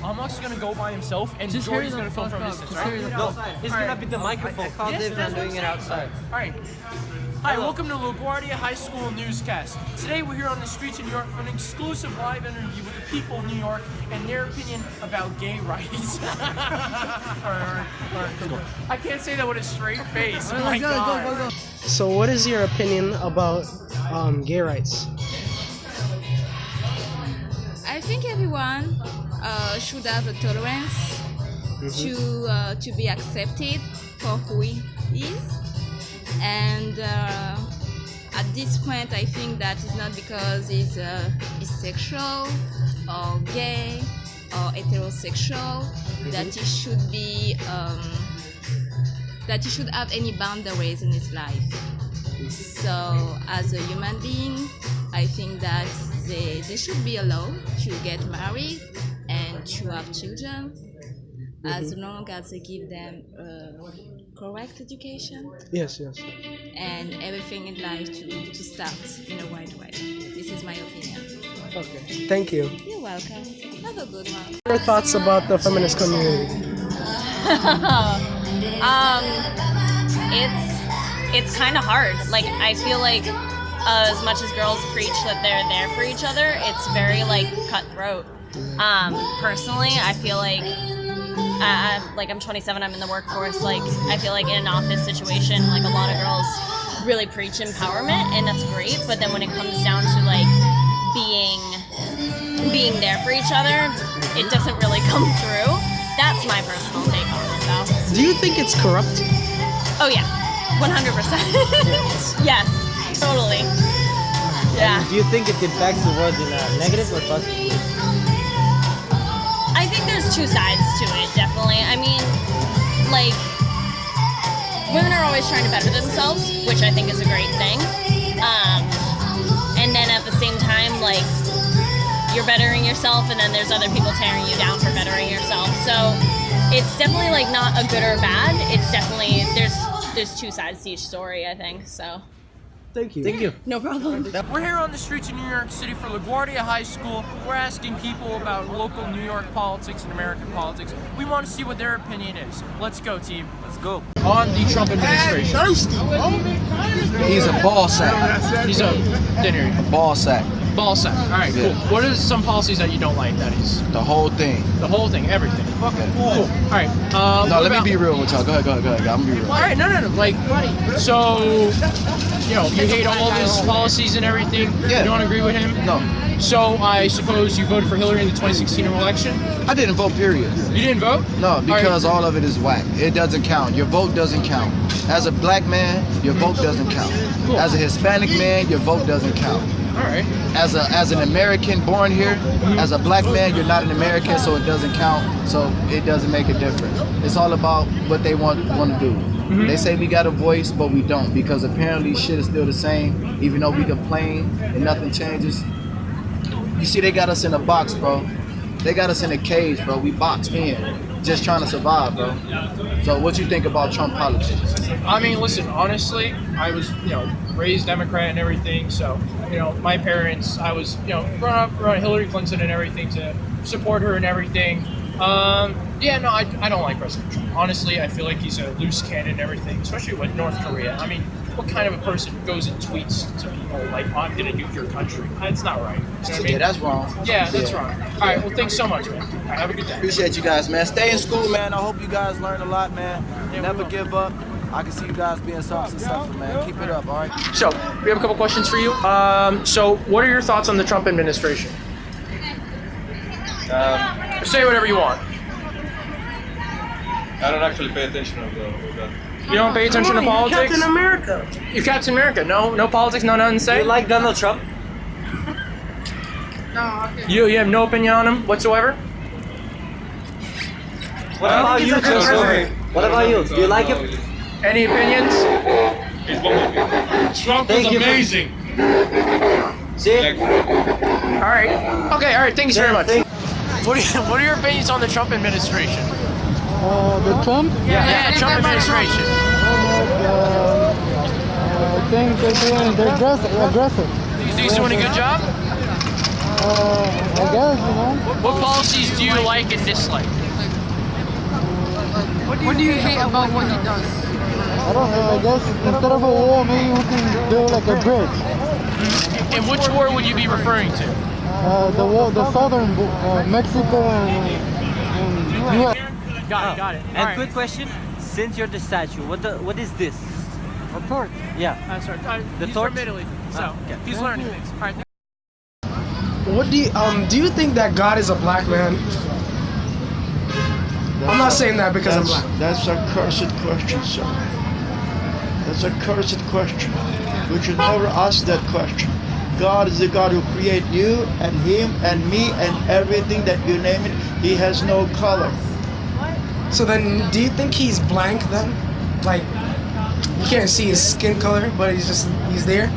Amok's gonna go by himself, and Just Jordy's hurry gonna the film fuck from a up. distance, Just right? hurry the No, fuck up. it's gonna be the microphone. I called Yes, David that's on what doing I'm it saying. outside. All right. Hi, welcome to LaGuardia High School Newscast. Today we're here on the streets of New York for an exclusive live interview with the people of New York and their opinion about gay rights. All right, cool. I can't say that with a straight face. Oh my God. Go. So what is your opinion about gay rights? I think everyone should have a tolerance to be accepted for who he is. And at this point, I think that it's not because he's bisexual or gay or heterosexual that he should be that he should have any boundaries in his life. So, as a human being, I think that they should be allowed to get married and to have children, as long as they give them correct education Yes. and everything in life to start in a right way. This is my opinion. Okay. Thank you. You're welcome. Have a good one. What are your thoughts about the feminist community? It's kind of hard. Like, I feel like as much as girls preach that they're there for each other, it's very like cutthroat. Personally, I feel like I'm 27, I'm in the workforce. Like, I feel like in an office situation, like a lot of girls really preach empowerment, and that's great. But then when it comes down to like being there for each other, it doesn't really come through. That's my personal take on it, though. Do you think it's corrupt? Oh yeah, 100%. Yes, totally. Yeah. Do you think it impacts the world in a negative or positive way? I think there's two sides to it, definitely. I mean, like, women are always trying to better themselves, which I think is a great thing. And then at the same time, like, you're bettering yourself, and then there's other people tearing you down for bettering yourself. So it's definitely like not a good or bad. It's definitely there's two sides to each story, I think. So Thank you. Thank you. no problem. We're here on the streets of New York City for LaGuardia High School. We're asking people about local New York politics and American politics. We want to see what their opinion is. Let's go, team. Let's go. On the Trump administration. He's a ball sack. He's a dinner. Ball sack. Ball sack. All right, cool. Yeah. What are some policies that you don't like? That he's The whole thing. the whole thing, everything. Okay. Cool. All right. No, let me be real with y'all. Go ahead. I'm gonna be real. All right, no. Like, so, you know, you hate all of his policies and everything. Yeah. You don't agree with him. No, So I suppose you voted for Hillary in the 2016 election. I didn't vote. Period. You didn't vote? No, because all of it is whack. It doesn't count. Your vote doesn't count. As a black man, your vote doesn't count. Cool. As a Hispanic man, your vote doesn't count. All right. As an American born here, as a black man, you're not an American, so it doesn't count. So it doesn't make a difference. It's all about what they want to do. They say we got a voice, but we don't, because apparently shit is still the same. Even though we complain and nothing changes. You see, they got us in a box, bro. They got us in a cage, bro. We boxed in, just trying to survive, bro. So what you think about Trump politics? I mean, listen, honestly, I was, raised Democrat and everything. So, my parents, I was, growing up around Hillary Clinton and everything to support her and everything. I don't like President Trump. Honestly, I feel like he's a loose cannon and everything, especially with North Korea. I mean, what kind of a person goes and tweets to people like, oh, I'm going to nuke your country? It's not right. You know what I mean? Yeah, that's wrong. Yeah, that's wrong. All right, well, thanks so much, man. All right, have a good day. Appreciate you guys, man. Stay in school, man. I hope you guys learn a lot, man. Never give up. I can see you guys being so successful, man. Keep it up, all right? So, we have a couple questions for you. So, what are your thoughts on the Trump administration? Say whatever you want. I don't actually pay attention to that. You don't pay attention to politics? Captain America. You're Captain America. No politics, no nothing to say? You like Donald Trump? You have no opinion on him whatsoever? What about you, Joseph? What about you? Do you like him? Any opinions? Trump is Thank you. amazing. See? All right. Okay, all right, thanks very much. Thank- What are your opinions on the Trump administration? The Trump? Yeah, the Trump administration. I think they're aggressive. He's doing a good job? I guess, you know. What policies do you like and dislike? What do you hate about what he does? I don't know, I guess instead of a wall, maybe we can do like a bridge. And which war would you be referring to? The wall, the southern, Mexico and US. Got it. All And right. quick question: since you're the statue, what is this? A torch. Yeah. Sorry. The He's torch? from Italy, so Okay. he's learning things. All right. What do you think that God is a black man? I'm not saying that because I'm black. That's a cursed question, sir. That's a cursed question. We should never ask that question. God is the God who created you and him and me and everything that you name it. He has no color. So then, do you think he's blank then? Like, you can't see his skin color, but he's there?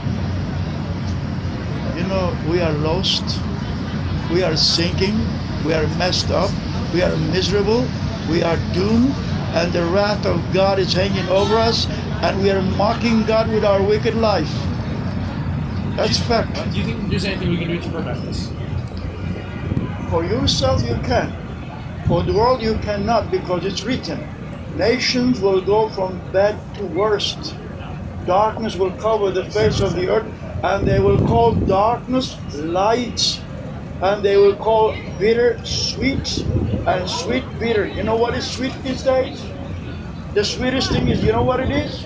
You know, we are lost. We are sinking. We are messed up. We are miserable. We are doomed. And the wrath of God is hanging over us. And we are mocking God with our wicked life. That's fact. Do you think there's anything we can do to prevent this? For yourself you can. For the world you cannot, because it's written. Nations will go from bad to worst. Darkness will cover the face of the earth, and they will call darkness light. And they will call bitter sweet, and sweet bitter. You know what is sweet these days? The sweetest thing is, you know what it is?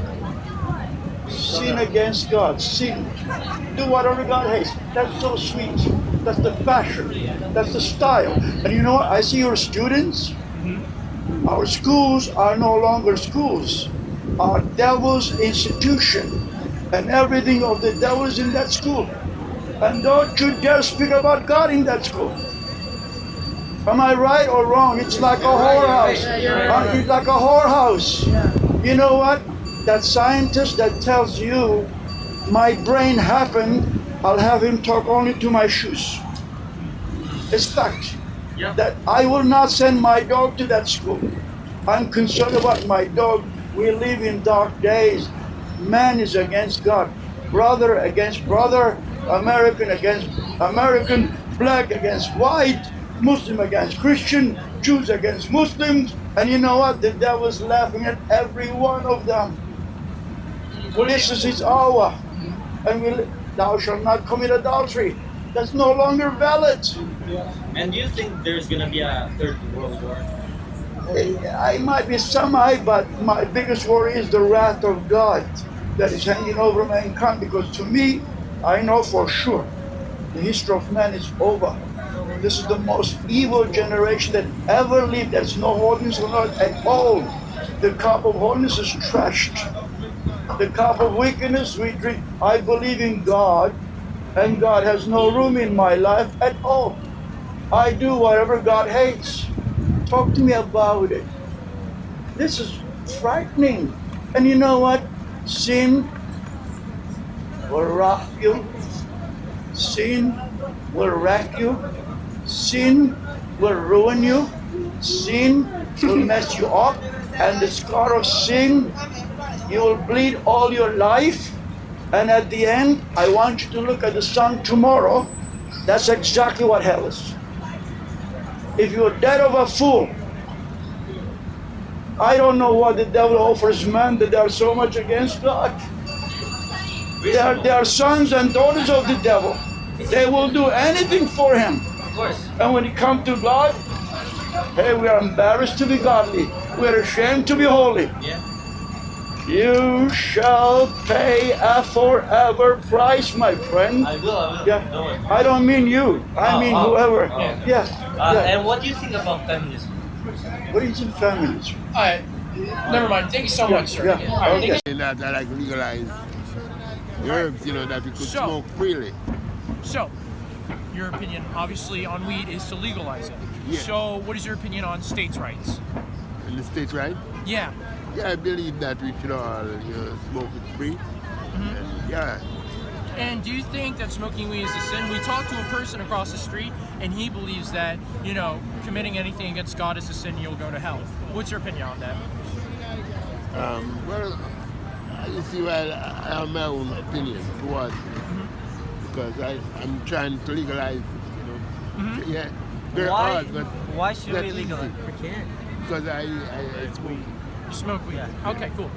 Sin against God. Sin. Do whatever God hates. That's so sweet. That's the fashion. That's the style. And you know what? I see your students. Our schools are no longer schools. Are devil's institution. And everything of the devil is in that school. And don't you dare speak about God in that school. Am I right or wrong? It's like a whorehouse. It's like a whorehouse. You know what? That scientist that tells you my brain happened, I'll have him talk only to my shoes. It's fact. That I will not send my dog to that school. I'm concerned about my dog. We live in dark days. Man is against God. Brother against brother. American against American. Black against white. Muslim against Christian. Jews against Muslims. And you know what? The devil's laughing at every one of them. This is his hour. And thou shalt not commit adultery. That's no longer valid. And do you think there's gonna be a third world war? I might be semi, but my biggest worry is the wrath of God that is hanging over mankind. Because to me, I know for sure the history of man is over. This is the most evil generation that ever lived. There's no holiness on earth at all. The cup of holiness is trashed. The cup of wickedness we drink. I believe in God, and God has no room in my life at all. I do whatever God hates. Talk to me about it. This is frightening. And you know what? Sin will rock you. Sin will wreck you. Sin will ruin you. Sin will mess you up. And the scar of sin, you will bleed all your life. And at the end, I want you to look at the sun tomorrow. That's exactly what hell is. If you're dead of a fool, I don't know what the devil offers man that they are so much against God. They are sons and daughters of the devil. They will do anything for him. Of course. And when it comes to God, hey, we are embarrassed to be godly. We are ashamed to be holy. Yeah. You shall pay a forever price, my friend. I will. Yeah. Don't worry. I don't mean you. I mean whoever. Yeah. And what do you think about feminism? What is in feminism? All right. Never mind. Thank you so much, sir. Yeah. All right, thank Okay. That I like legalize herbs, that we could smoke freely. So, your opinion, obviously, on weed is to legalize it. Yeah. So, what is your opinion on states' rights? In the states, right? Yeah. Yeah, I believe that we should all, smoke it free. And, yeah. And do you think that smoking weed is a sin? We talked to a person across the street, and he believes that, committing anything against God is a sin, you'll go to hell. What's your opinion on that? Well, you see, I have my own opinion towards it. Because I'm trying to legalize, Yeah, they're Why? hard, but Why should they're we legalize? easy. Because I smoke. You smoke weed. Okay, cool.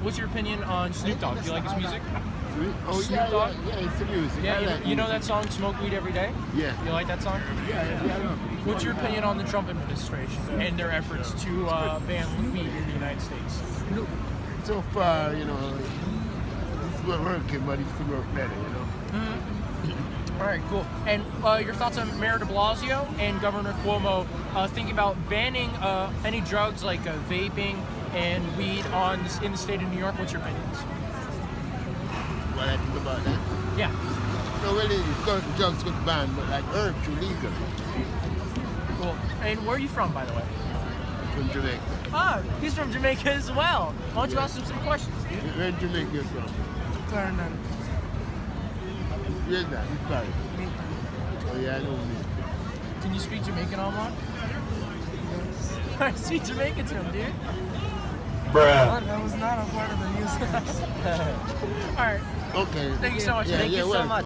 What's your opinion on Snoop Dogg? Do you like his music? Oh, Snoop yeah, Dogg? yeah, it's the music. Yeah, I you, like you know music. that song "Smoke Weed Every Day"? Yeah. You like that song? Yeah, I love it. What's your opinion on the Trump administration and their efforts to ban weed in the United States? So far, you know, it's not working, but it's to work better, you know. All right, cool. And your thoughts on Mayor de Blasio and Governor Cuomo thinking about banning any drugs like vaping and weed in the state of New York? What's your opinions? What I think about that? Yeah. No, really, certain drugs get banned, but like herbs are legal. Cool. And where are you from, by the way? From Jamaica. Ah, he's from Jamaica as well. Why don't you ask him some questions, dude? Where in Jamaica you from? Clarendon. Where's that? Which part? Oh yeah, I know me. Can you speak Jamaican online? I speak Jamaican to him, dude. Bruh. That was not a part of the music. All right. Okay. Thank you so much. Yeah, Thank yeah, you so well, much.